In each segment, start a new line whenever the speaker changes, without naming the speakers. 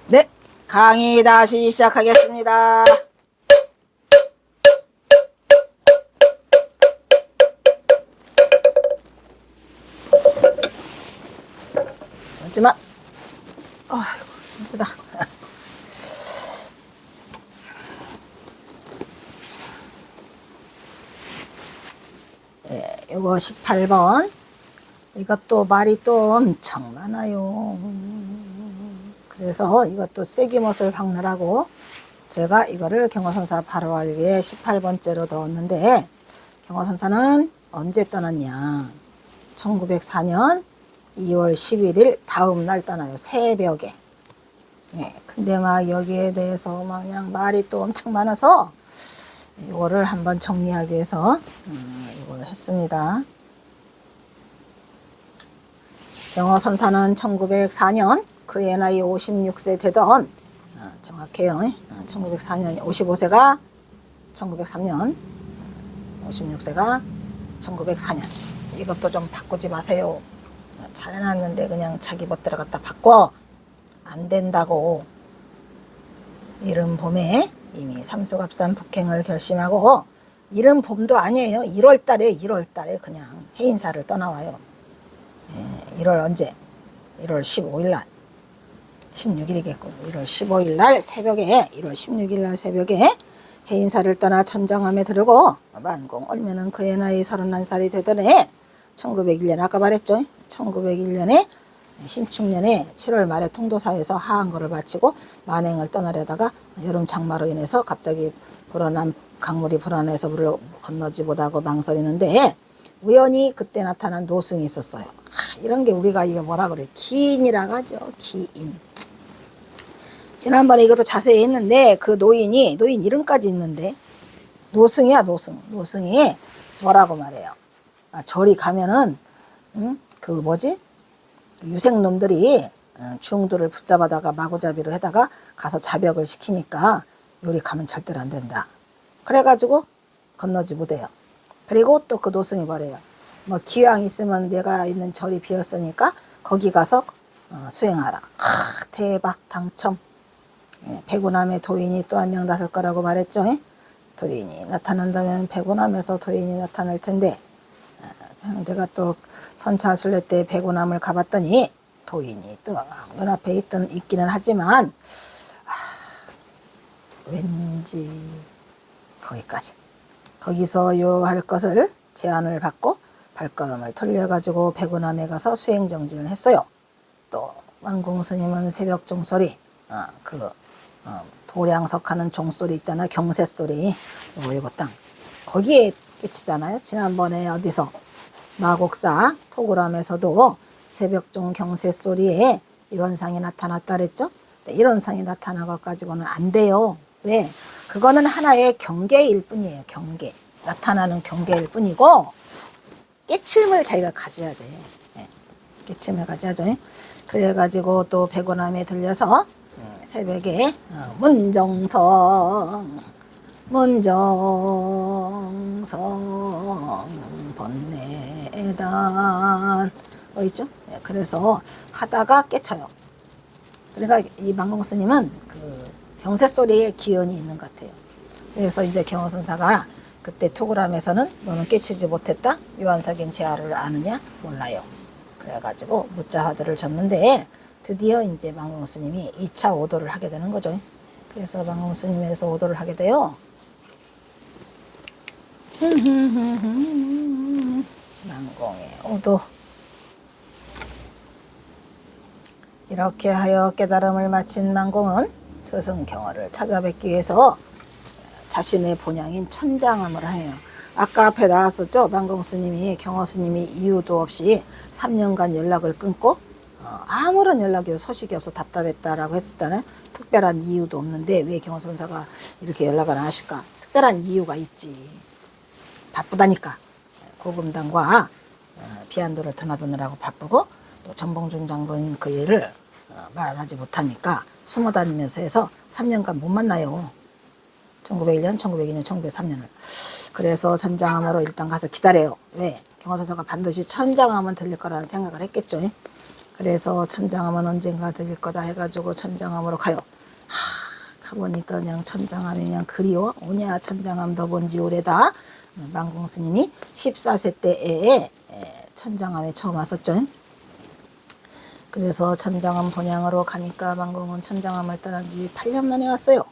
네, 강의 다시 시작하겠습니다. 하지만, 아이고, 예쁘다. 예, 요거 18번. 이것도 말이 또 엄청 많아요. 그래서 이것도 세기못을 박느라고 제가 이거를 경어선사 바로 알기에 18번째로 넣었는데, 경어선사는 언제 떠났냐? 1904년 2월 11일 다음 날 떠나요. 새벽에. 예, 근데 막 여기에 대해서 막 그냥 말이 또 엄청 많아서 이거를 한번 정리하기 위해서 이걸 했습니다. 경어선사는 1904년 그의 나이 56세 되던, 정확해요. 1904년 55세가 1903년, 56세가 1904년. 이것도 좀 바꾸지 마세요. 잘 해놨는데 그냥 자기 멋대로 갖다 바꿔. 안 된다고. 이른 봄에 이미 삼수갑산 북행을 결심하고, 이른 봄도 아니에요. 1월달에 그냥 해인사를 떠나와요. 1월 언제? 1월 15일날 16일이겠고 1월 15일날 새벽에 1월 16일날 새벽에 해인사를 떠나 천정함에 들고 만공 얼면은 그의 나이 31살이 되더래. 1901년 아까 말했죠. 1901년에 신축년에 7월 말에 통도사에서 하한거를 마치고 만행을 떠나려다가 여름 장마로 인해서 갑자기 강물이 불어나서 물을 건너지 못하고 망설이는데, 우연히 그때 나타난 노승이 있었어요. 이런 게 우리가 이게 뭐라 그래? 기인이라고 하죠. 기인. 지난번에 이것도 자세히 했는데, 그 노인 이름까지 있는데, 노승이야, 노승. 노승이 뭐라고 말해요? 절이 가면은, 그 뭐지? 유생놈들이 중들을 붙잡아다가 마구잡이로 해다가 가서 자벽을 시키니까 요리 가면 절대로 안 된다. 그래가지고 건너지 못해요. 그리고 또 그 노승이 뭐래요? 뭐 기왕 있으면 내가 있는 절이 비었으니까 거기 가서 수행하라. 대박 당첨. 백운함에 도인이 또 한 명 나설 거라고 말했죠. 도인이 나타난다면 백운함에서 도인이 나타날 텐데, 내가 또 선차순례 때 백운함을 가봤더니 도인이 또 눈앞에 있기는 하지만, 왠지 거기까지. 거기서 요 할 것을 제안을 받고 발걸음을 돌려가지고 백운함에 가서 수행정진을 했어요. 또 완공스님은 새벽 종소리, 도량석하는 종소리 있잖아. 경새소리. 이거 땅 거기에 끝이잖아요. 지난번에 어디서 마곡사 토굴함에서도 새벽종 경새소리에 이론상이 나타났다 그랬죠. 이론상이 나타난 것 가지고는 안 돼요. 왜? 그거는 하나의 경계일 뿐이에요. 경계. 나타나는 경계일 뿐이고, 깨침을 자기가 가져야 돼. 깨침을 가져야죠. 그래가지고 또 백운함에 들려서 새벽에 문정성 번뇌단 있죠? 그래서 하다가 깨쳐요. 그러니까 이 만공스님은 그 경새소리에 기운이 있는 것 같아요. 그래서 이제 경어선사가 그때 토굴함에서는 너는 깨치지 못했다? 유한석인 제아를 아느냐? 몰라요. 그래가지고 무자화들을 졌는데, 드디어 이제 만공스님이 2차 오도를 하게 되는 거죠. 그래서 만공스님에서 오도를 하게 돼요. 만공의 오도. 이렇게 하여 깨달음을 마친 만공은 스승경어를 찾아뵙기 위해서 자신의 본향인 천장함을 해요. 아까 앞에 나왔었죠. 만공스님이 경어스님이 이유도 없이 3년간 연락을 끊고 아무런 연락이 소식이 없어 답답했다라고 했었잖아요. 특별한 이유도 없는데 왜 경어선사가 이렇게 연락을 안 하실까? 특별한 이유가 있지. 바쁘다니까. 고금당과 비안도를 드나드느라고 바쁘고, 또 정봉준 장군 그 일을 말하지 못하니까 숨어 다니면서 해서 3년간 못 만나요. 1901년, 1902년, 1903년을. 그래서 천장함으로 일단 가서 기다려요. 왜? 경어선사가 반드시 천장함은 들릴 거라는 생각을 했겠죠. 그래서 천장암은 언젠가 들릴 거다 해가지고 천장암으로 가요. 가보니까 그냥 천장암이 그냥 그리워 오냐 천장암 더 본지 오래다. 만공스님이 14세 때에 천장암에 처음 왔었죠. 그래서 천장암 본향으로 가니까 만공은 천장암을 떠난 지 8년 만에 왔어요.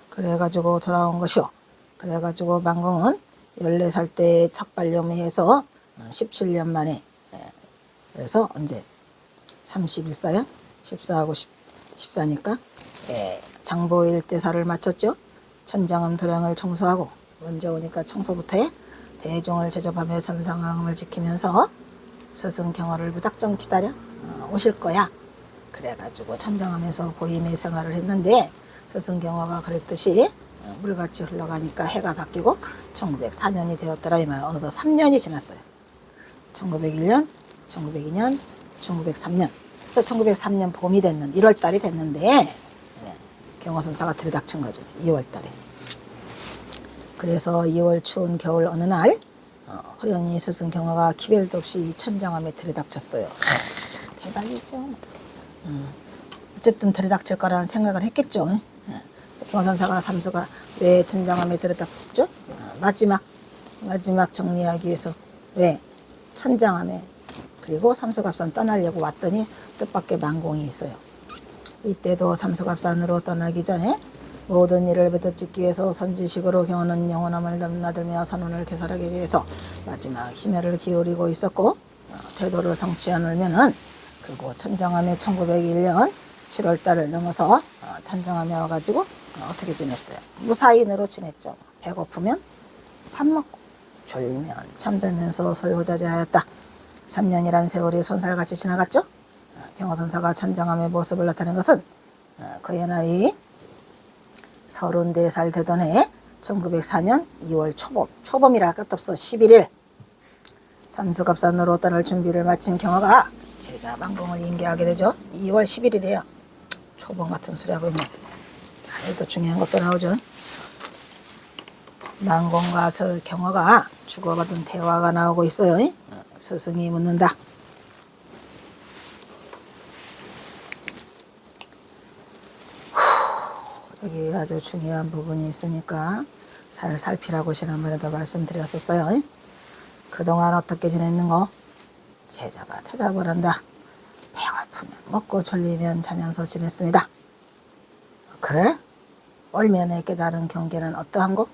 그래가지고 돌아온 것이요. 그래가지고 만공은 14살 때 삭발염에 해서 17년 만에 그래서 언제 31사야? 14하고 14니까 장보일 대사를 마쳤죠. 천장암 도량을 청소하고 먼저 오니까 청소부터 해 대종을 제접하며 천상암을 지키면서 스승 경화를 무작정 기다려 오실 거야. 그래가지고 천장암에서 보임의 생활을 했는데 스승 경화가 그랬듯이 물같이 흘러가니까 해가 바뀌고 1904년이 되었더라 이 말. 어느덧 3년이 지났어요. 1901년, 1902년, 1903년. 그래서 1903년 봄이 됐는데 1월 달이 됐는데 경화선사가 들이닥친 거죠. 2월 달에. 그래서 2월 추운 겨울 어느 날 호련히 스승 경화가 기별도 없이 천장암에 들이닥쳤어요. 대박이죠. 어쨌든 들이닥칠 거라는 생각을 했겠죠. 경화선사가 삼수가 왜 천장암에 들이닥쳤죠? 마지막 정리하기 위해서 왜 천장암에 그리고 삼수갑산 떠나려고 왔더니 뜻밖의 만공이 있어요. 이때도 삼수갑산으로 떠나기 전에 모든 일을 매듭짓기 위해서 선지식으로 경호는 영원함을 넘나들며 선언을 개설하기 위해서 마지막 힘혈을 기울이고 있었고 태도를 성치 않으면은 그리고 천장암에 1901년 7월달을 넘어서 천장암에 와가지고 어떻게 지냈어요? 무사인으로 지냈죠. 배고프면 밥 먹고 졸리면 잠자면서 소요자재하였다. 3년이란 세월이 손살같이 지나갔죠. 경화선사가 천장암의 모습을 나타낸 것은 그의 나이 34살 되던 해 1904년 2월 초범이라 끝도 없어 11일 삼수갑산으로 떠날 준비를 마친 경화가 제자 만공을 인계하게 되죠. 2월 11일이에요. 초범 같은 소리 하고 있네. 또 중요한 것도 나오죠. 만공과 경화가 주고받은 대화가 나오고 있어요. 스승이 묻는다. 여기 아주 중요한 부분이 있으니까 잘 살피라고 지난번에도 말씀드렸었어요. 그동안 어떻게 지냈는고? 제자가 대답을 한다. 배고프면 먹고 졸리면 자면서 지냈습니다. 그래? 얼면의 깨달은 경계는 어떠한고?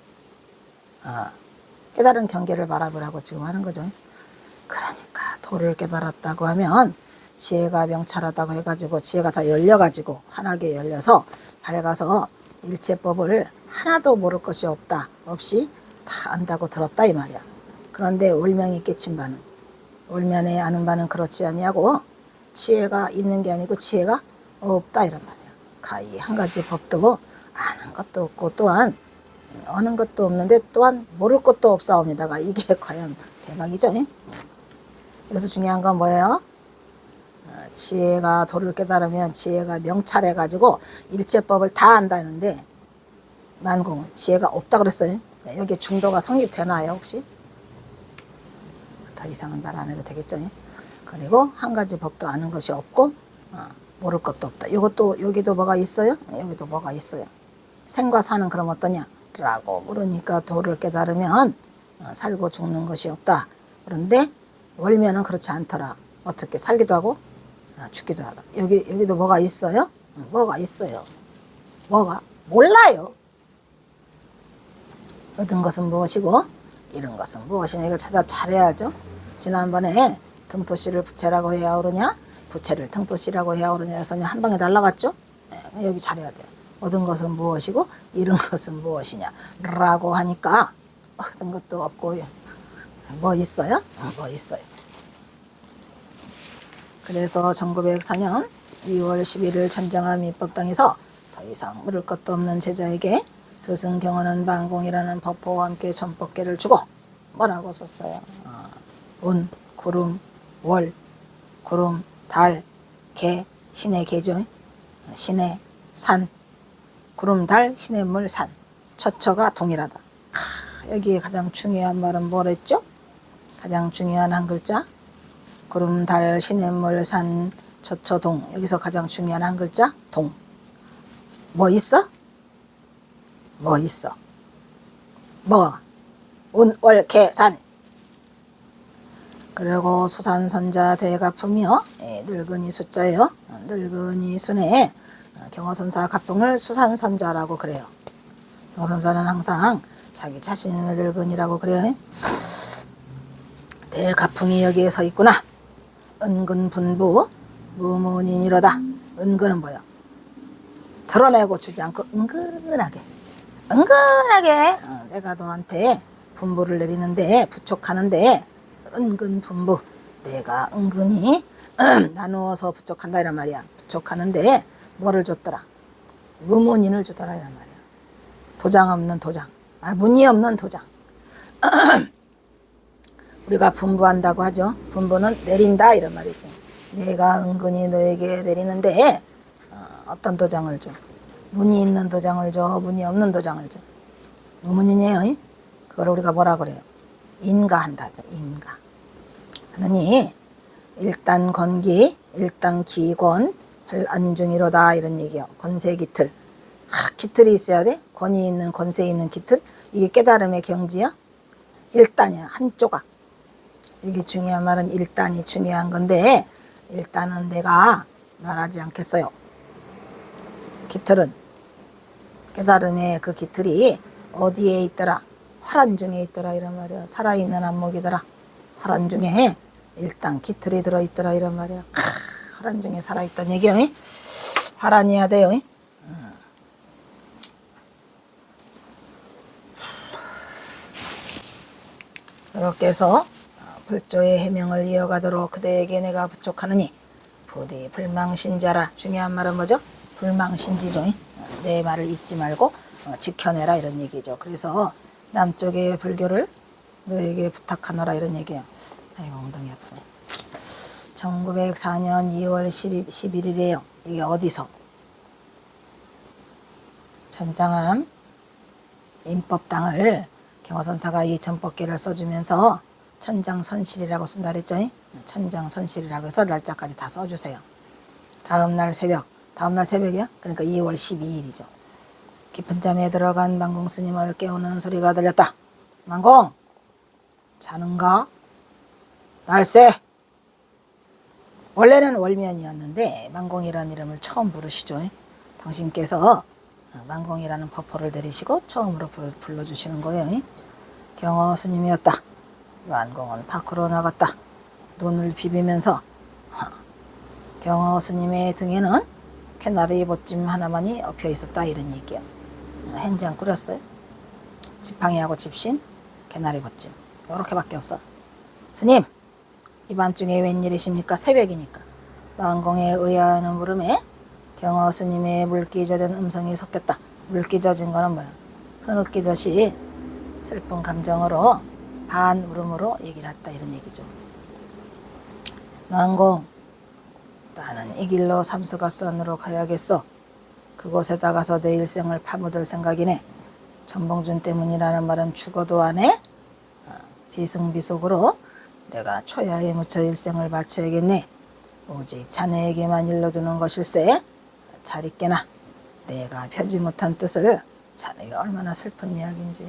깨달은 경계를 말하라고 지금 하는 거죠. 그러니까 도를 깨달았다고 하면 지혜가 명찰하다고 해가지고 지혜가 다 열려가지고 환하게 열려서 밝아서 일체법을 하나도 모를 것이 없이 다 안다고 들었다 이 말이야. 그런데 울명이 깨친 바는 울면에 아는 바는 그렇지 아니하고 지혜가 있는 게 아니고 지혜가 없다 이런 말이야. 가히 한 가지 법도 아는 것도 없고 또한 아는 것도 없는데 또한 모를 것도 없사옵니다가 이게 과연 대박이죠. 그래서 중요한 건 뭐예요? 지혜가 도를 깨달으면 지혜가 명찰해가지고 일체법을 다 안다는데 만공은 지혜가 없다 그랬어요. 여기 중도가 성립되나요 혹시? 더 이상은 말 안 해도 되겠죠. 그리고 한 가지 법도 아는 것이 없고 모를 것도 없다. 이것도 여기도 뭐가 있어요? 여기도 뭐가 있어요. 생과 사는 그럼 어떠냐? 라고 물으니까 도를 깨달으면 살고 죽는 것이 없다. 그런데 월면은 그렇지 않더라. 어떻게 살기도 하고 죽기도 하다. 여기도 뭐가 있어요? 뭐가 있어요. 뭐가? 몰라요. 얻은 것은 무엇이고 잃은 것은 무엇이냐 이걸 대답 잘해야죠. 지난번에 등토씨를 부채라고 해야 오르냐 부채를 등토씨라고 해야 오르냐 해서 한 방에 날라갔죠. 여기 잘해야 돼요. 얻은 것은 무엇이고 잃은 것은 무엇이냐 라고 하니까 얻은 것도 없고 뭐 있어요? 뭐 있어요. 그래서 1904년 2월 11일 천장암 입법당에서 더 이상 물을 것도 없는 제자에게 스승 경호는 만공이라는 법포와 함께 전법계를 주고 뭐라고 썼어요? 운, 구름, 월, 구름, 달, 개, 신의 개죠. 신의 산, 구름, 달, 신의 물, 산. 처처가 동일하다. 여기에 가장 중요한 말은 뭐랬죠? 가장 중요한 한 글자 구름, 달, 시냇물, 산, 저처, 동. 여기서 가장 중요한 한 글자 동. 뭐 있어? 뭐 있어? 뭐? 운, 월, 개, 산. 그리고 수산선자 대가품이요. 늙은이 숫자예요. 늙은이 순에 경어선사 갑동을 수산선자라고 그래요. 경어선사는 항상 자기 자신을 늙은이라고 그래요. 대가풍이 여기에 서 있구나. 은근분부 무문인이로다. 은근은 뭐야? 드러내고 주지 않고 은근하게 내가 너한테 분부를 내리는데 부촉하는데 은근분부 내가 은근히 나누어서 부촉한다 이란 말이야. 부촉하는데 뭐를 줬더라? 무문인을 주더라 이란 말이야. 도장 없는 도장, 문이 없는 도장. 우리가 분부한다고 하죠. 분부는 내린다 이런 말이지. 내가 은근히 너에게 내리는데 어떤 도장을 줘? 문이 있는 도장을 줘, 문이 없는 도장을 줘. 무문인이에요. 그걸 우리가 뭐라 그래요? 인가한다. 인가. 하느니 일단 건기, 일단 기권, 안중이로다 이런 얘기요. 권세 기틀. 기틀이 있어야 돼. 권위 있는, 권세 있는 기틀. 이게 깨달음의 경지야. 일단이야. 한 조각. 이게 중요한 말은 일단이 중요한 건데 일단은 내가 말하지 않겠어요. 기틀은 깨달음의 그 기틀이 어디에 있더라? 활안중에 있더라 이런 말이야. 살아있는 안목이더라. 활안중에 일단 기틀이 들어있더라 이런 말이야. 활안중에 살아있다는 얘기야. 활안이야 돼요. 그렇게 해서 불조의 해명을 이어가도록 그대에게 내가 부촉하느니 부디 불망신자라. 중요한 말은 뭐죠? 불망신지죠. 내 말을 잊지 말고 지켜내라 이런 얘기죠. 그래서 남쪽의 불교를 너에게 부탁하노라 이런 얘기예요. 아이고 엉덩이 아프네. 1904년 2월 11일이에요. 이게 어디서? 천장암 임법당을 경어선사가 이 전법계를 써주면서 천장선실이라고 쓴다 그랬죠. 천장선실이라고 해서 날짜까지 다 써주세요. 다음날 새벽이야? 그러니까 2월 12일이죠. 깊은 잠에 들어간 만공 스님을 깨우는 소리가 들렸다. 만공! 자는가? 날새! 원래는 월면이었는데 만공이라는 이름을 처음 부르시죠. 당신께서 만공이라는 법호를 내리시고 처음으로 불러주시는 거예요. 경어 스님이었다. 만공은 밖으로 나갔다. 눈을 비비면서 경어 스님의 등에는 캐나리 보찜 하나만이 엎여 있었다 이런 얘기야. 행장 꾸렸어요. 지팡이하고 집신, 캐나리 보찜 요렇게밖에 없어. 스님, 이 밤중에 웬일이십니까? 새벽이니까. 만공에 의아하는 물음에 경어 스님의 물기 젖은 음성이 섞였다. 물기 젖은 거는 뭐야? 흐느끼듯이 슬픈 감정으로 반 울음으로 얘기를 했다 이런 얘기죠. 만공, 나는 이 길로 삼수갑산으로 가야겠어. 그곳에다 가서 내 일생을 파묻을 생각이네. 전봉준 때문이라는 말은 죽어도 안 해? 비승비속으로 내가 초야에 묻혀 일생을 바쳐야겠네. 오직 자네에게만 일러주는 것일세. 잘 있게나. 내가 펴지 못한 뜻을 자네가 얼마나 슬픈 이야기인지.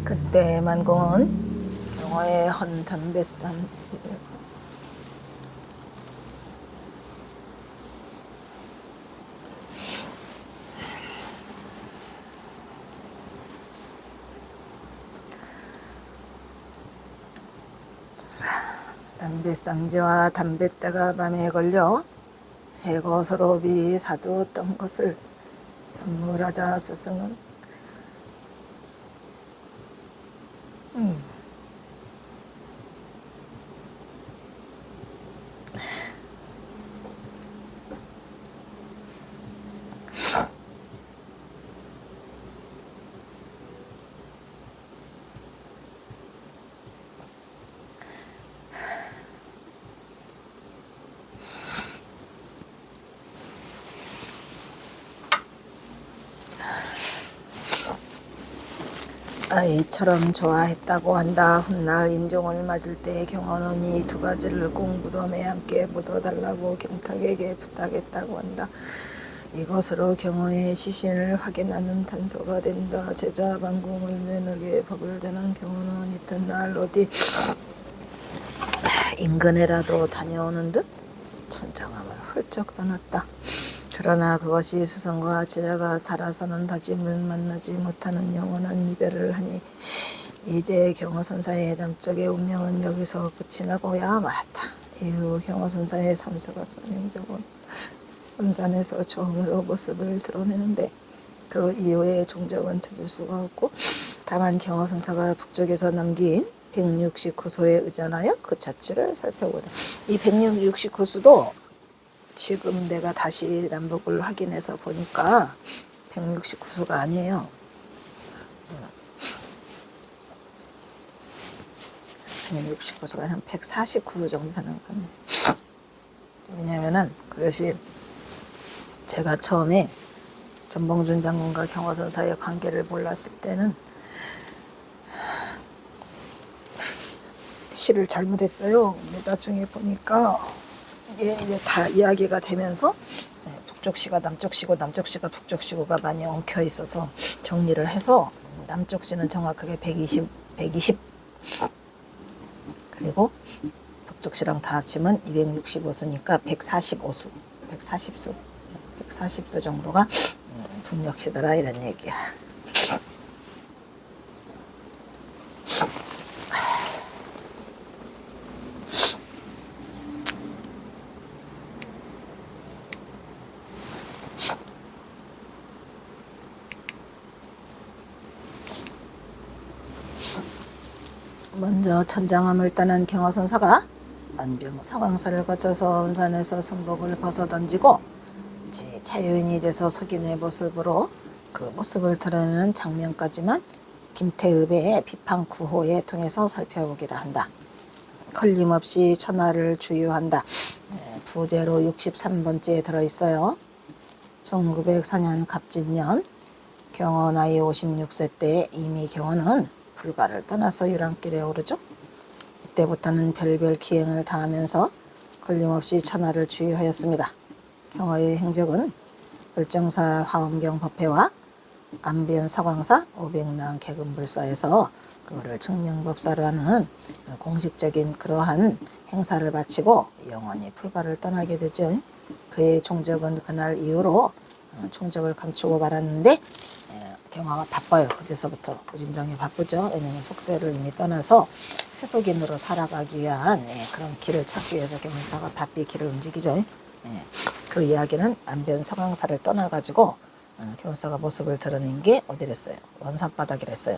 그때 만공은 경어의 헌 담뱃산 담뱃상제와 담뱃대가 밤에 걸려 새 것으로 미리 사두었던 것을 선물하자 스승은 아이처럼 좋아했다고 한다. 훗날 임종을 맞을 때 경호는 이 두 가지를 꼭 무덤에 함께 묻어달라고 경탁에게 부탁했다고 한다. 이것으로 경호의 시신을 확인하는 단서가 된다. 제자 반공을 면하게 법을 전한 경호는 이튿날 어디 인근에라도 다녀오는 듯 천장함을 훌쩍 떠났다. 그러나 그것이 스승과 제자가 살아서는 다짐을 만나지 못하는 영원한 이별을 하니 이제 경호선사의 남쪽의 운명은 여기서 끝이 나고야 말았다. 이후 경호선사의 삼수가 없던 행적은 본산에서 처음으로 모습을 드러내는데 그 이후의 종적은 찾을 수가 없고 다만 경호선사가 북쪽에서 남긴 169소에 의존하여 그 자취를 살펴보다. 이 169수도 지금 내가 다시 남북을 확인해서 보니까 169수가 아니에요. 169수가 한 149수 정도 되는 것 같네요. 왜냐면은 그것이 제가 처음에 전봉준 장군과 경호선사의 관계를 몰랐을 때는 시를 잘못했어요. 근데 나중에 보니까 이게 이제 다 이야기가 되면서 북쪽시가 남쪽시고 남쪽시가 북쪽시고가 많이 엉켜 있어서 정리를 해서 남쪽시는 정확하게 120 그리고 북쪽시랑 다 합치면 265수니까 140수 140수 정도가 북녘시더라 이런 얘기야. 먼저 천장함을 떠난 경호선사가 안병 서광사를 거쳐서 온산에서 승복을 벗어던지고 제 자유인이 돼서 속인의 모습으로 그 모습을 드러내는 장면까지만 김태읍의 비판 구호에 통해서 살펴보기를 한다. 걸림없이 천하를 주유한다. 부제로 63번째에 들어있어요. 1904년 갑진년 경호 나이 56세 때 이미 경호는 불가를 떠나서 유랑길에 오르죠. 이때부터는 별별 기행을 다하면서 걸림없이 천하를 주유하였습니다. 경호의 행적은 을정사 화엄경 법회와 안변 서광사 500랑 개금불사에서 그거를 증명법사로 하는 공식적인 그러한 행사를 마치고 영원히 불가를 떠나게 되죠. 그의 종적은 그날 이후로 종적을 감추고 말았는데 경화가 바빠요. 그때서부터 고진정이 바쁘죠. 왜냐하면 속세를 이미 떠나서 세속인으로 살아가기 위한 그런 길을 찾기 위해서 경사가 바삐 길을 움직이죠. 그 이야기는 안변 서광사를 떠나가지고 경사가 모습을 드러낸 게 어디랬어요? 원산바닥이랬어요.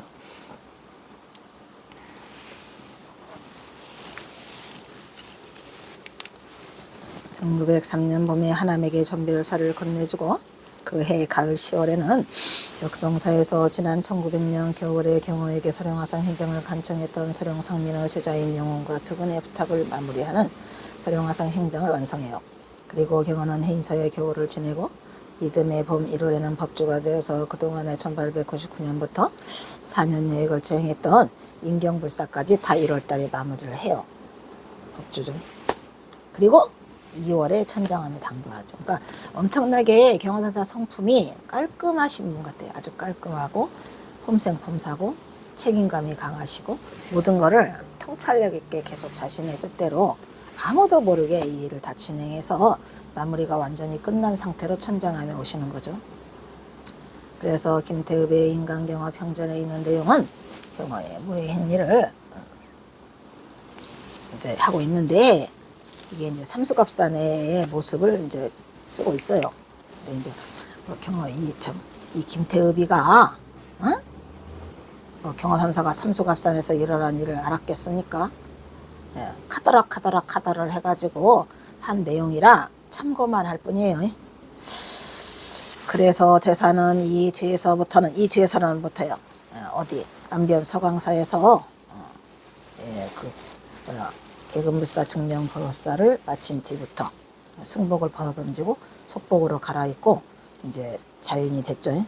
(1903년) 봄에 하남에게 전별사를 건네주고 그 해 가을 10월에는 적성사에서 지난 1900년 겨울에 경호에게 서령화상 행정을 간청했던 서령상민의 제자인 영혼과 특은의 부탁을 마무리하는 서령화상 행정을 완성해요. 그리고 경호는 해인사의 겨울을 지내고 이듬해 봄 1월에는 법주가 되어서 그동안에 1899년부터 4년여에 걸쳐 행했던 인경불사까지 다 1월달에 마무리를 해요. 법주죠. 그리고 2월에 천장함에 당도하죠. 그러니까 엄청나게 경호선사 성품이 깔끔하신 분 같아요. 아주 깔끔하고 폼생폼사고 책임감이 강하시고 모든 거를 통찰력 있게 계속 자신의 뜻대로 아무도 모르게 이 일을 다 진행해서 마무리가 완전히 끝난 상태로 천장함에 오시는 거죠. 그래서 김태읍의 인간경화 평전에 있는 내용은 경화의 무의행리를 이제 하고 있는데, 이게 이제 삼수갑산의 모습을 이제 쓰고 있어요. 근데 이제 경화 이 김태읍이가 경화선사가 삼수갑산에서 일어난 일을 알았겠습니까? 네, 카더라 해가지고 한 내용이라 참고만 할 뿐이에요. 그래서 대사는 이 뒤에서는부터요. 어디 남변 서광사에서 계급물사 증명법사를 마친 뒤부터 승복을 벗어던지고 속복으로 갈아입고 이제 자윤이 됐죠.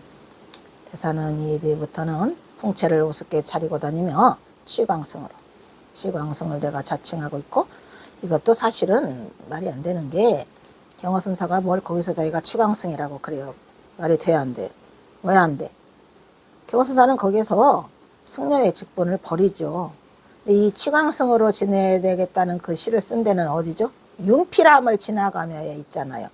대사는 이 뒤부터는 풍채를 우습게 차리고 다니며 취광승을 내가 자칭하고 있고, 이것도 사실은 말이 안 되는 게 경화선사가 뭘 거기서 자기가 취광승이라고 그래요. 말이 돼야 안 돼. 왜 안 돼? 경화선사는 거기서 승려의 직분을 버리죠. 이 취광승으로 지내야 되겠다는 그 시를 쓴 데는 어디죠? 윤피람을 지나가며에 있잖아요.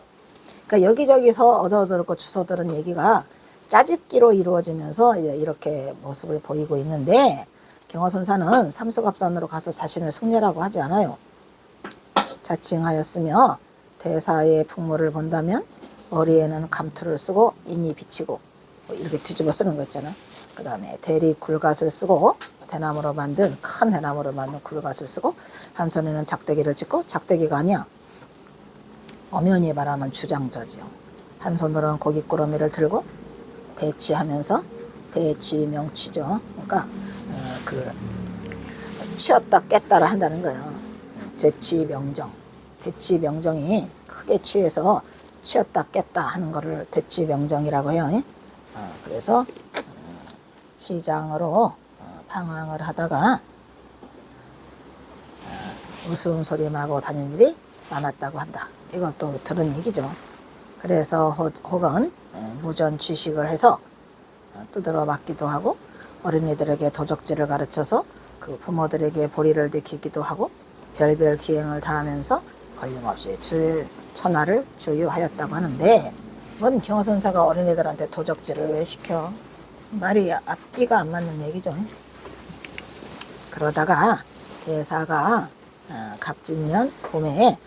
그러니까 여기저기서 얻어들고 주워들은 얘기가 짜집기로 이루어지면서 이렇게 모습을 보이고 있는데, 경화선사는 삼수갑산으로 가서 자신을 승려라고 하지 않아요. 자칭하였으며 대사의 풍모를 본다면 머리에는 감투를 쓰고 인이 비치고 이렇게 뒤집어 쓰는 거 있잖아. 그 다음에 대리 굴갓을 쓰고 큰 대나무로 만든 굴갓을 쓰고 한 손에는 작대기를 짚고, 작대기가 아니야, 엄연히 말하면 주장저지요. 한 손으로는 고깃구러미를 들고 대취하면서, 대취명취죠. 그러니까 취었다 깼다를 한다는 거예요. 대취명정. 대취명정이 크게 취해서 취었다 깼다 하는 거를 대취명정이라고 해요. 그래서 시장으로 방황을 하다가 우스운 소리 마고 다닌 일이 많았다고 한다. 이것도 들은 얘기죠. 그래서 혹은 무전 취식을 해서 두드러 맞기도 하고, 어린이들에게 도적질을 가르쳐서 그 부모들에게 보리를 내키기도 하고, 별별 기행을 다하면서 걸림없이 천하를 주유하였다고 하는데, 뭔 경화선사가 어린이들한테 도적질을 왜 시켜? 말이 앞뒤가 안 맞는 얘기죠. 그러다가 대사가 갑진년 봄에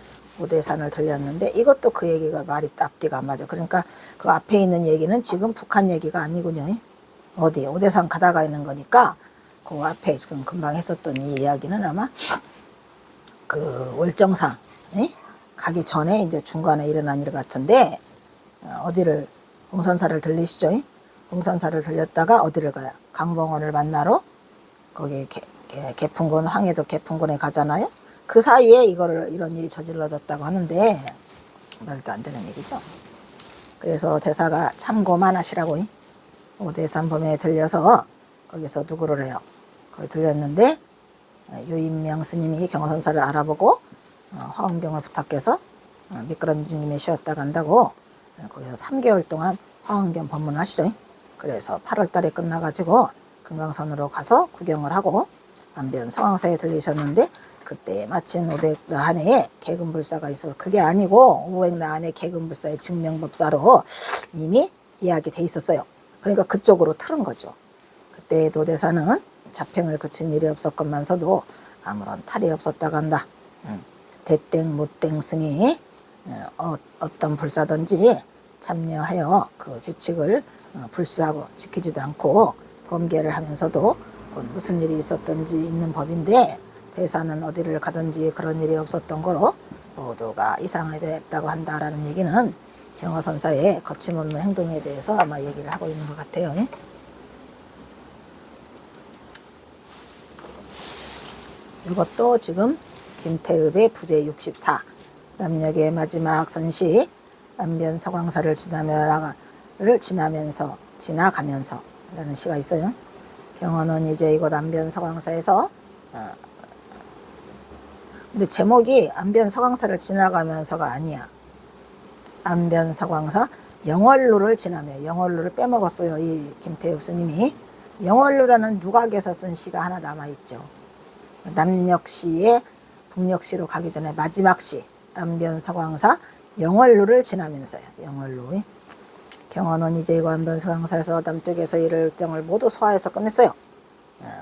오대산을 들렸는데, 이것도 그 얘기가 말이 앞뒤가 안 맞아. 그러니까 그 앞에 있는 얘기는 지금 북한 얘기가 아니군요. 어디 오대산 가다가 있는 거니까 그 앞에 지금 금방 했었던 이 이야기는 아마 그 월정상 가기 전에 이제 중간에 일어난 일 같은데, 어디를 홍선사를 들리시죠? 홍선사를 들렸다가 어디를 가요? 강봉원을 만나러 거기 개풍군, 황해도 개풍군에 가잖아요. 그 사이에 이런 일이 저질러졌다고 하는데 말도 안 되는 얘기죠. 그래서 대사가 참고만 하시라고 오대산 범에 들려서 거기서 누구를 해요? 거기 들렸는데 유인명 스님이 경화선사를 알아보고 화엄경을 부탁해서 미끄럼지님이 쉬었다 간다고 거기서 3개월 동안 화엄경 법문을 하시죠. 그래서 8월 달에 끝나가지고 금강산으로 가서 구경을 하고 안변 서광사에 들리셨는데, 그때 마침 500나한에 계급불사가 있어서, 그게 아니고 500나한에 계급불사의 증명법사로 이미 이야기 돼 있었어요. 그러니까 그쪽으로 틀은 거죠. 그때 노대사는 자평을 그친 일이 없었건만서도 아무런 탈이 없었다고 한다. 대땡 무땡 승이 어떤 불사든지 참여하여 그 규칙을 불수하고 지키지도 않고 범계를 하면서도 무슨 일이 있었든지 있는 법인데, 대사는 어디를 가든지 그런 일이 없었던 거로 모두가 이상하다고 한다라는 얘기는 경화선사의 거침없는 행동에 대해서 아마 얘기를 하고 있는 것 같아요. 이것도 지금 김태읍의 부제 64 남녘의 마지막 선시 남변 서광사를 지나가면서 라는 시가 있어요. 경어는 이제 이곳 안변 서광사에서 근데 제목이 안변 서광사를 지나가면서가 아니야. 안변 서광사 영월루를 지나며, 영월루를 빼먹었어요, 이 김태읍 스님이. 영월루라는 누각에서 쓴 시가 하나 남아있죠. 남녘시의 북녘시로 가기 전에 마지막 시 안변서광사 영월루를 지나면서요. 영월루. 경원은 이제 이거 안변서광사에서 남쪽에서 일정을 모두 소화해서 끝냈어요.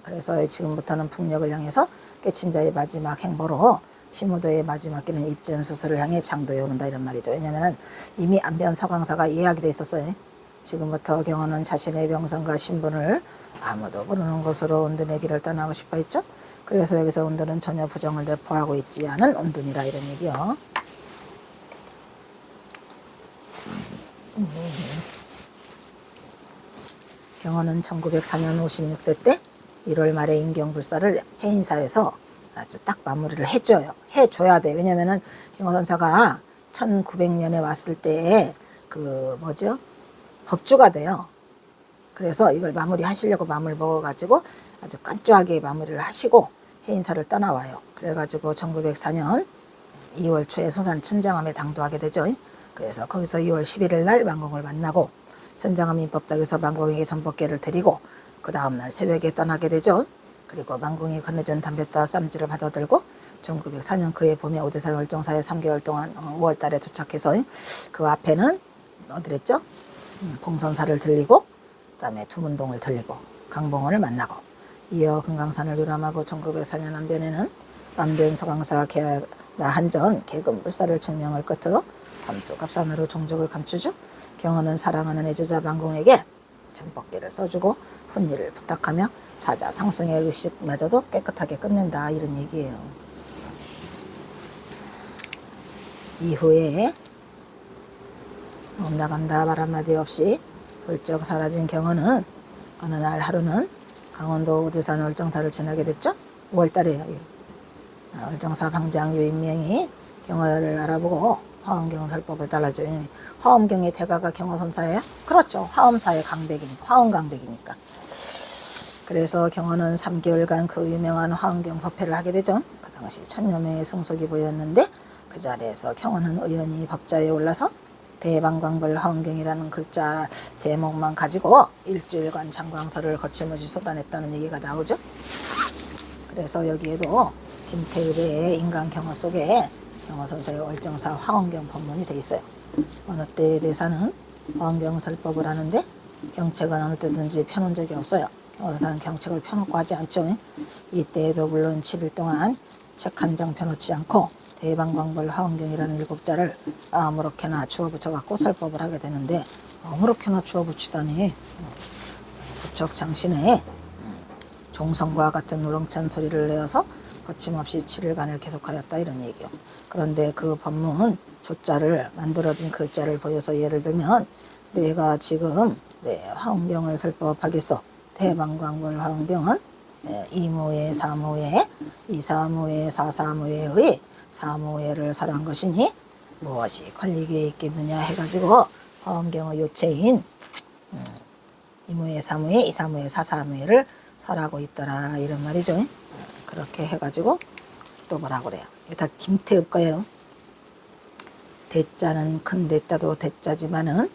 그래서 지금부터는 북녘을 향해서 깨친 자의 마지막 행보로 시무도의 마지막 길은 입전수소를 향해 장도에 오른다 이런 말이죠. 왜냐하면 이미 안변서광사가 예약이 돼 있었어요. 지금부터 경원은 자신의 병선과 신분을 아무도 모르는 곳으로 운둔의 길을 떠나고 싶어 했죠. 그래서 여기서 운둔은 전혀 부정을 내포하고 있지 않은 운둔이라 이런 얘기요. 경원은 1904년 56세 때 1월 말에 임경불사를 해인사에서 아주 딱 마무리를 해줘야 돼. 왜냐면은 경호선사가 1900년에 왔을 때에 법주가 돼요. 그래서 이걸 마무리 하시려고 마음을 먹어가지고 아주 깐쪼하게 마무리를 하시고 해인사를 떠나와요. 그래가지고 1904년 2월 초에 소산 천장암에 당도하게 되죠. 그래서 거기서 2월 11일 날 만공을 만나고 천장암 인법당에서 만공에게 전법계를 드리고 그 다음날 새벽에 떠나게 되죠. 그리고 만공이 건네준 담뱃다 쌈지를 받아들고 1904년 그해 봄에 오대산 월정사에 3개월 동안 5월 달에 도착해서 그 앞에는 어디랬죠? 봉선사를 들리고 그 다음에 두문동을 들리고 강봉원을 만나고 이어 금강산을 유람하고 1904년 안변에는 안변서광사가 한전 계금불사를 증명을 끝으로 삼수갑산으로 종족을 감추죠. 경원은 사랑하는 애주자 만공에게 전법계를 써주고 훈리를 부탁하며 사자 상승의 의식마저도 깨끗하게 끝낸다 이런 얘기예요. 이후에 옴나간다 말 한마디 없이 훌쩍 사라진 경원은 어느 날 하루는 강원도 오대산 월정사를 지나게 됐죠. 5월달에요. 월정사 방장 유인명이 경화를 알아보고 화엄경설법을 달라져. 화엄경의 대가가 경화선사예요? 그렇죠. 화엄사의 강백이니까. 화엄강백이니까. 그래서 경화는 3개월간 그 유명한 화엄경 법회를 하게 되죠. 그 당시 1000여 명의 승속이 보였는데 그 자리에서 경화는 의연히 법자에 올라서 대방광벌 화엄경이라는 글자 제목만 가지고 일주일간 장광설을 거침없이 쏟아냈다는 얘기가 나오죠. 그래서 여기에도 김태읍의 인간경화 속에 경화선사의 월정사 화엄경 법문이 되어 있어요. 어느 때에 대해서는 화엄경설법을 하는데 경책은 어느 때든지 펴놓은 적이 없어요. 경화선사는 경책을 펴놓고 하지 않죠. 이때에도 물론 7일 동안 책 한 장 펴놓지 않고 대방광벌 화엄경이라는 7자를 아무렇게나 주워 붙여갖고 설법을 하게 되는데 아무렇게나 주워 붙이다니 부척 장신의 종성과 같은 우렁찬 소리를 내어서 거침없이 7일간을 계속하였다 이런 얘기요. 그런데 그 법문 조자를 만들어진 글자를 보여서 예를 들면 내가 지금 화엄경을 설법하겠어. 대방광벌 화엄경은 이무에 사무에 이사무에 사사무에의 사무에를 설한 것이니 무엇이 걸리게 있겠느냐 해가지고 화엄경의 요체인 이무에 사무에 이사무에 사사무에를 설하고 있더라 이런 말이죠. 그렇게 해가지고 또 뭐라고 그래요. 이게 다 김태읍 거예요. 대자는 큰 대자도 대자지만은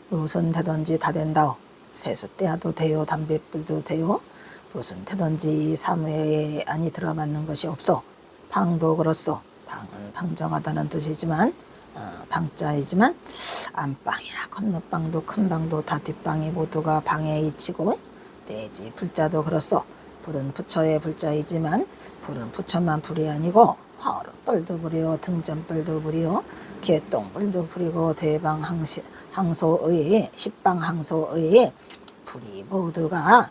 무슨 되든지 다 된다오. 세수 떼야도 돼요. 담배불도 돼요. 무슨 되든지 사무에 안이 들어맞는 것이 없어. 방도 그렇소. 방은 방정하다는 뜻이지만 방자이지만 안방이나 건너방도 큰방도 다 뒷방이 모두가 방에 이치고 내지 불자도 그렇소. 불은 부처의 불자이지만 불은 부처만 불이 아니고 화얼불도 불이요 등전불도 불이요 개똥불도 불이고 대방항소의 십방항소의 불이 모두가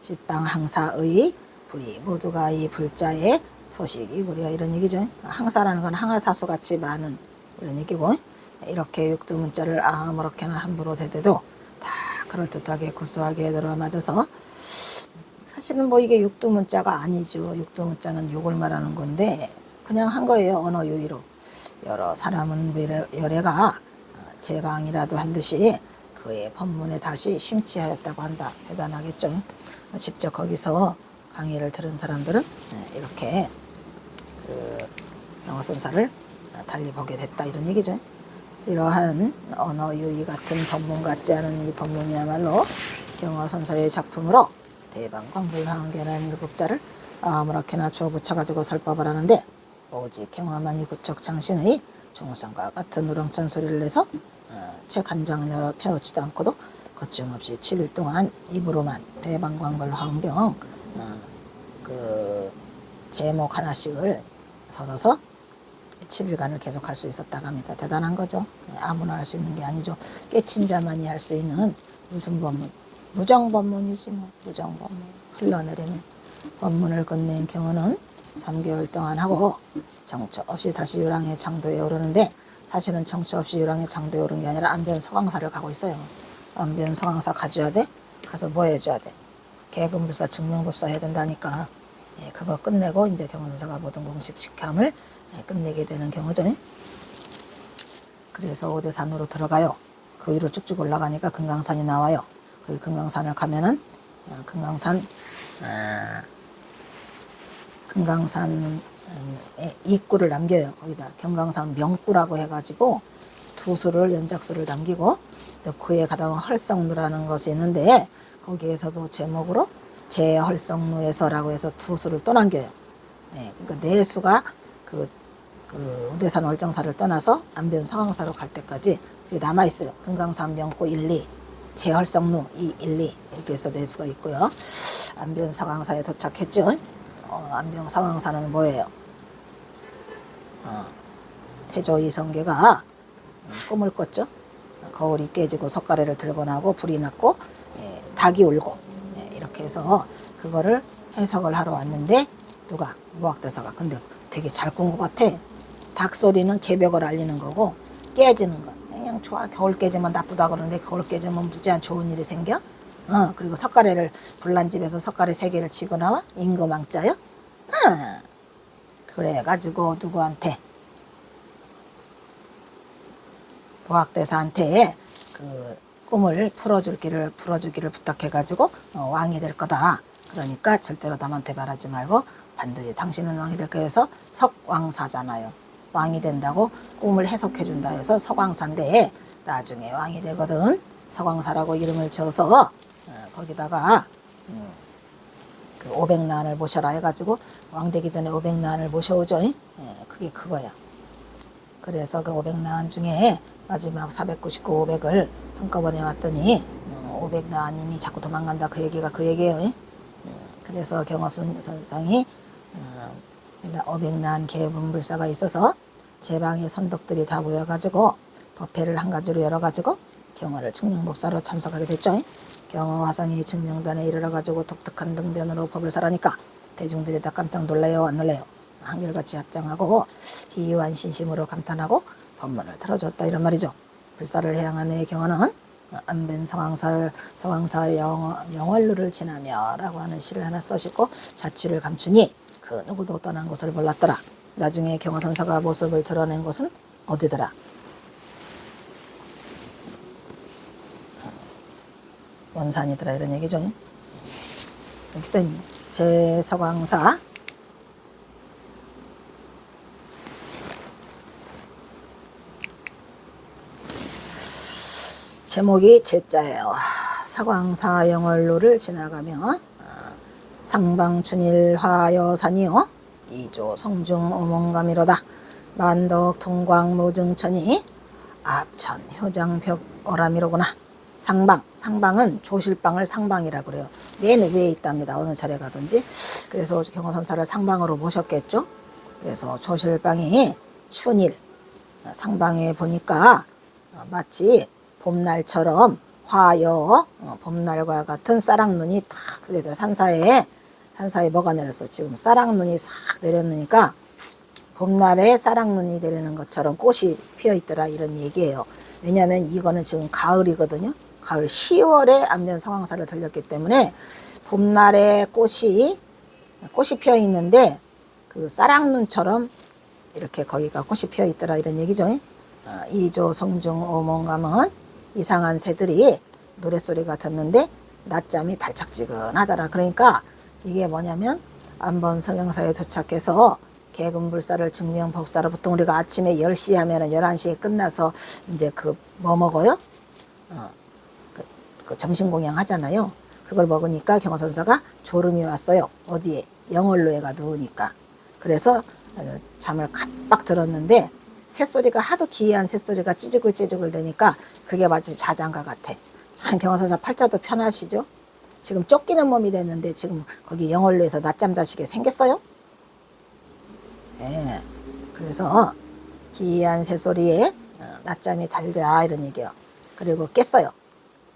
십방항사의 불이 모두가 이 불자의 소식이구려 이런 얘기죠. 항사라는 건 항하사수 같이 많은 이런 얘기고 이렇게 육두문자를 아무렇게나 함부로 대대도 다 그럴듯하게 구수하게 들어맞아서 사실은 뭐 이게 육두문자가 아니죠. 육두문자는 욕을 말하는 건데 그냥 한 거예요. 언어 유희로. 여러 사람은 열애가 제강이라도 한 듯이 그의 법문에 다시 심취하였다고 한다. 대단하겠죠. 직접 거기서 강의를 들은 사람들은 이렇게 그 경화선사를 달리 보게 됐다 이런 얘기죠. 이러한 언어 유희 같은 법문 같지 않은 이 법문이야말로 경화선사의 작품으로 대방광불황계라는 일국자를 아무렇게나 주어 붙여가지고 설법을 하는데, 오직 경화만이 구척 장신의 종성과 같은 우렁찬 소리를 내서 책 한 장을 열어 펴놓지도 않고도 거침없이 7일 동안 입으로만 대방광불황경 그 제목 하나씩을 설어서 7일간을 계속 할 수 있었다고 합니다. 대단한 거죠. 아무나 할 수 있는 게 아니죠. 깨친 자만이 할 수 있는 무슨 법문? 무정법문이지 뭐. 무정법문. 흘러내리는 법문을 끝낸 경우는 3개월 동안 하고 정처 없이 다시 유랑의 장도에 오르는데, 사실은 정처 없이 유랑의 장도에 오른 게 아니라 안변 서광사를 가고 있어요. 안변 서광사 가줘야 돼? 가서 뭐 해줘야 돼? 계금불사 증명법사 해야 된다니까. 그거 끝내고 이제 경화선사가 모든 공식 식함을 끝내게 되는 경우죠. 그래서 오대산으로 들어가요. 그 위로 쭉쭉 올라가니까 금강산이 나와요. 그 금강산을 가면은 금강산의 입구를 남겨요. 거기다 경강산 명구라고 해가지고 두 수를 연작수를 남기고, 그에 가다보면 헐성루라는 것이 있는데, 거기에서도 제목으로 제헐성루에서라고 해서 두 수를 또 남겨요. 그러니까 네 수가 그 우대산 월정사를 떠나서 안변 서광사로 갈 때까지 그게 남아있어요. 금강산 명구 1, 2, 제헐성루 2, 1, 2 이렇게 해서 네 수가 있고요. 안변 서광사에 도착했죠. 안변 서광사는 뭐예요? 태조 이성계가 꿈을 꿨죠. 거울이 깨지고 석가래를 들고 나고 불이 났고 닭이 울고 이렇게 해서 그거를 해석을 하러 왔는데, 누가? 무학대사가. 근데 되게 잘 꾼 것 같아. 닭 소리는 개벽을 알리는 거고, 깨지는 거 그냥 좋아. 겨울 깨지면 나쁘다 그러는데 겨울 깨지면 무지한 좋은 일이 생겨. 그리고 석가래를 불난집에서 석가래 3개를 치고 나와. 임금왕자요. 그래가지고 누구한테? 무학대사한테 그 꿈을 풀어주기를 부탁해가지고 왕이 될 거다. 그러니까 절대로 남한테 말하지 말고 반드시 당신은 왕이 될 거야 해서 석왕사잖아요. 왕이 된다고 꿈을 해석해 준다 해서 석왕사인데, 나중에 왕이 되거든. 석왕사라고 이름을 지어서 거기다가 그 500난을 모셔라 해가지고 왕 되기 전에 500난을 모셔오죠. 그게 그거야. 그래서 그 500난 중에 마지막 499, 500을 한꺼번에 왔더니 500난님이 자꾸 도망간다. 그 얘기가 그 얘기예요. 그래서 경화선상이 500난 계분불사가 있어서 제방의 선덕들이 다 모여가지고 법회를 한 가지로 열어가지고 경화를 증명법사로 참석하게 됐죠. 경화화상이 증명단에 이르러가지고 독특한 등변으로 법을 설하니까 대중들이 다 깜짝 놀라요. 안 놀라요? 한결같이 합장하고 희유한 신심으로 감탄하고 법문을 들어줬다 이런 말이죠. 불사를 해양한 후의 경화는 안변 서광사 영월루를 지나며 라고 하는 시를 하나 써시고 자취를 감추니 그 누구도 떠난 곳을 몰랐더라. 나중에 경화선사가 모습을 드러낸 곳은 어디더라? 원산이더라 이런 얘기죠. 여기 써있네. 제서광사 제목이 제자예요. 서광사 영월루를 지나가며 상방춘일화여산이요 이조 성중 오몽감이로다. 만덕 통광무증천이 압천 효장벽 어람이로구나. 상방은 조실방을 상방이라 그래요. 맨 위에 있답니다. 어느 절에 가든지. 그래서 경화선사를 상방으로 모셨겠죠. 그래서 조실방이 춘일 상방에 보니까 마치 봄날처럼 화여 봄날과 같은 쌀랑눈이 탁 산사에 뭐가 내렸어. 지금 쌀랑눈이 싹 내렸으니까 봄날에 쌀랑눈이 내리는 것처럼 꽃이 피어 있더라 이런 얘기예요. 왜냐하면 이거는 지금 가을이거든요. 가을 10월에 안변 서광사를 들렸기 때문에 봄날에 꽃이 피어 있는데 그 쌀랑눈처럼 이렇게 거기가 꽃이 피어 있더라 이런 얘기죠. 이조 성중 오몽감은 이상한 새들이 노랫소리가 듣는데 낮잠이 달착지근하더라. 그러니까 이게 뭐냐면 안변 서광사에 도착해서 계금불사를 증명법사로 보통 우리가 아침에 10시 하면은 11시에 끝나서 이제 그 뭐 먹어요? 그 그 점심공양 하잖아요. 그걸 먹으니까 경화선사가 졸음이 왔어요. 어디에? 영월로에가 누우니까. 그래서 잠을 갑박 들었는데 새소리가 하도 기이한 새소리가 찌르글찌르글 되니까 그게 마치 자장가 같아. 참 경화선사 팔자도 편하시죠? 지금 쫓기는 몸이 됐는데 지금 거기 영월로에서 낮잠 자시게 생겼어요? 예. 그래서 기이한 새소리에 낮잠이 달다 이런 얘기요. 그리고 깼어요.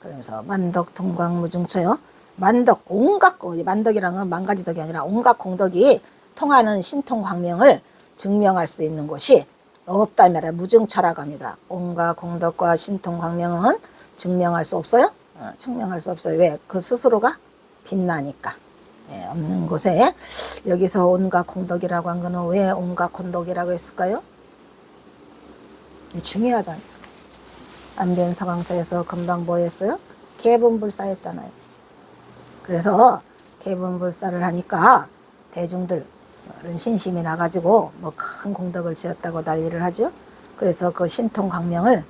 그러면서 만덕 통광무중처요. 만덕 온갖 만덕이라는 건 만가지덕이 아니라 온갖 공덕이 통하는 신통광명을 증명할 수 있는 곳이 없다 말이야. 무증처라고 합니다. 온갖 공덕과 신통광명은 증명할 수 없어요. 증명할 수 없어요. 왜? 그 스스로가 빛나니까. 예, 없는 곳에 여기서 온갖 공덕이라고 한 거는 왜 온갖 공덕이라고 했을까요? 중요하다. 안변서강사에서 금방 뭐 했어요? 개분불사 했잖아요. 그래서 개분불사를 하니까 대중들은 신심이 나가지고 뭐 큰 공덕을 지었다고 난리를 하죠. 그래서 그 신통광명을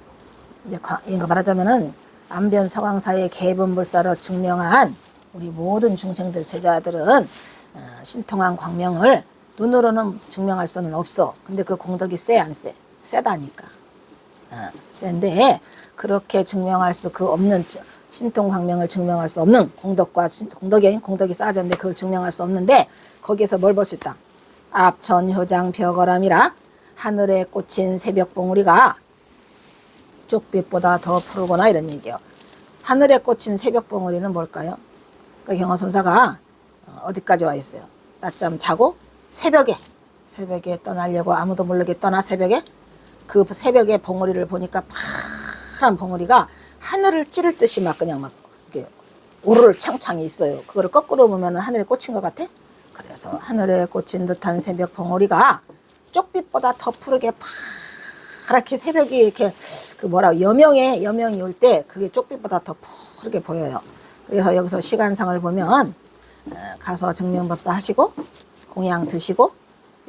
이제 이거 말하자면은 안변서강사의 개분불사로 증명한 우리 모든 중생들 제자들은 신통한 광명을 눈으로는 증명할 수는 없어. 근데 그 공덕이 세 안 세? 세다니까. 센데 그렇게 증명할 수 그 없는 신통광명을 증명할 수 없는 공덕이 쌓아졌는데 그걸 증명할 수 없는데 거기에서 뭘 볼 수 있다. 앞천효장 벼거람이라 하늘에 꽂힌 새벽봉우리가 쪽빛보다 더 푸르거나 이런 얘기요. 하늘에 꽂힌 새벽봉우리는 뭘까요? 그 경화선사가 어디까지 와 있어요? 낮잠 자고 새벽에 떠나려고 아무도 모르게 떠나 새벽에 그 새벽에 봉우리를 보니까 파란 봉우리가 하늘을 찌를 듯이 막 그냥 막 이렇게 우르르 창창이 있어요. 그거를 거꾸로 보면 하늘에 꽂힌 것 같아? 그래서 하늘에 꽂힌 듯한 새벽 봉우리가 쪽빛보다 더 푸르게 파랗게 새벽이 이렇게 그 여명이 올 때 그게 쪽빛보다 더 푸르게 보여요. 그래서 여기서 시간상을 보면 가서 증명법사 하시고 공양 드시고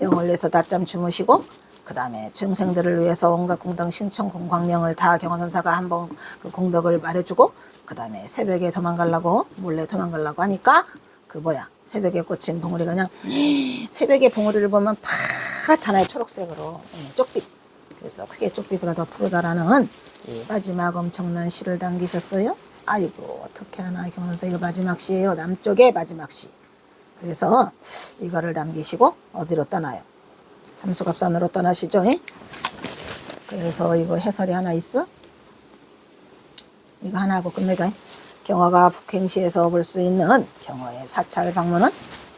영월로에서 낮잠 주무시고 그 다음에 중생들을 위해서 온갖 공덕 신청 공광명을 다 경화선사가 한번 그 공덕을 말해주고 그 다음에 새벽에 몰래 도망가려고 하니까 그 새벽에 꽂힌 봉우리가 그냥 새벽에 봉우리를 보면 파랗잖아요. 초록색으로 쪽빛. 그래서 크게 쪽빛보다 더 푸르다라는 이 마지막 엄청난 시를 남기셨어요. 아이고 어떻게 하나 경화선사 이거 마지막 시예요. 남쪽의 마지막 시. 그래서 이거를 남기시고 어디로 떠나요? 삼수갑산으로 떠나시죠. 그래서 이거 해설이 하나 있어? 이거 하나 하고 끝내자. 경화가 북행시에서 볼 수 있는 경화의 사찰 방문은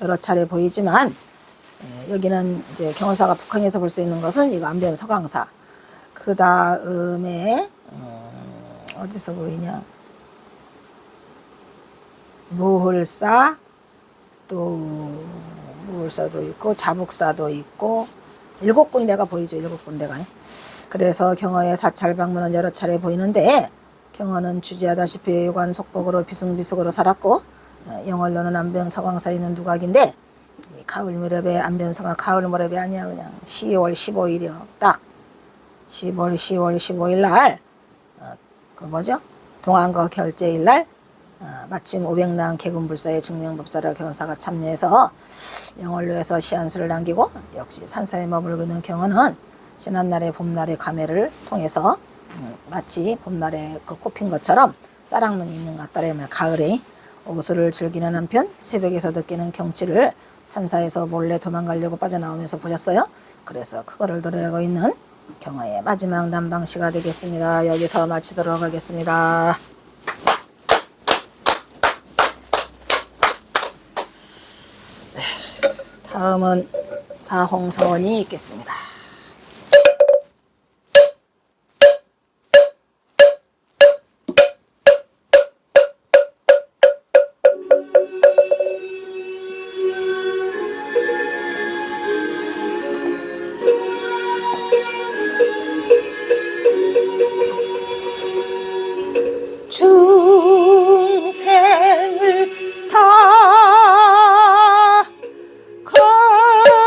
여러 차례 보이지만 여기는 이제 경화사가 북행에서 볼 수 있는 것은 이거 안변서강사. 그 다음에 어디서 보이냐? 무hul사 또 무hul사도 있고 자북사도 있고 7군데가 보이죠. 7군데가. 그래서 경화의 사찰 방문은 여러 차례 보이는데 경화는 주지하다시피 유관 속복으로 비승비숙으로 살았고 영월로는 안변서강사에 있는 누각인데 가을 무렵에 안변서가 가을 무렵이 아니야. 그냥 10월 15일이요. 딱 10월 15일 날 동안거 결제일 날 마침 500난 개군불사의 증명법사라 경화사가 참여해서 영월로에서 시한수를 남기고 역시 산사에 머물고 있는 경화는 지난날의 봄날의 감회를 통해서 마치 봄날에 그 꽃핀 것처럼 쌀랑눈이 있는 것 같다라면 가을에 오수를 즐기는 한편 새벽에서 느끼는 경치를 산사에서 몰래 도망가려고 빠져나오면서 보셨어요. 그래서 그거를 노래하고 있는 경화의 마지막 남방시가 되겠습니다. 여기서 마치도록 하겠습니다. 다음은 사홍서원이 있겠습니다. 중생을 다 건디오리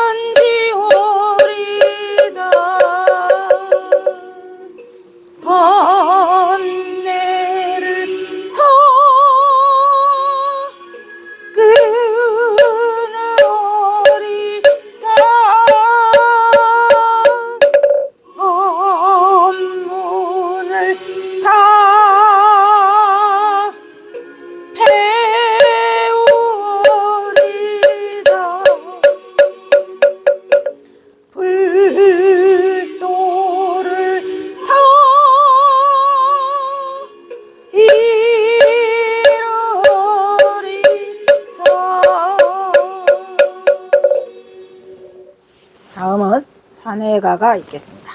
아내가가 있겠습니다.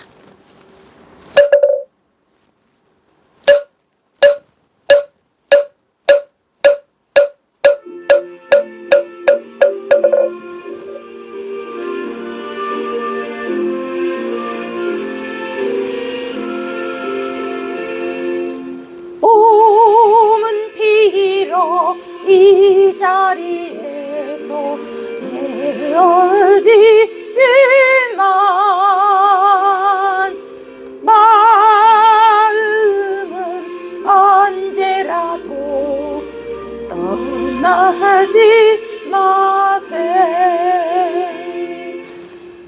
봄은 피러 이 자리에서 헤어지지만 마음은 언제라도 떠나지 마세.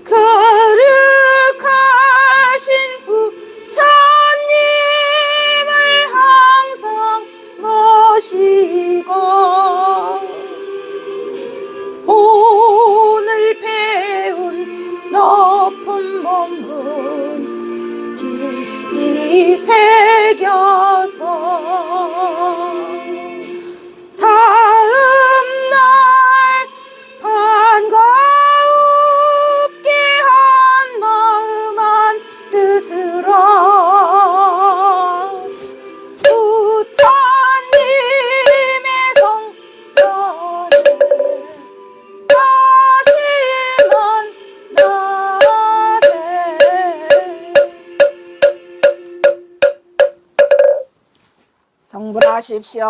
거룩하신 부처님을 항상 모시고 오늘 배운 높은 법문 깊이 새겨서 다음날 반갑게 한 마음 한 뜻으로 부처님의 성전에 다시 만나세. 성불하십시오.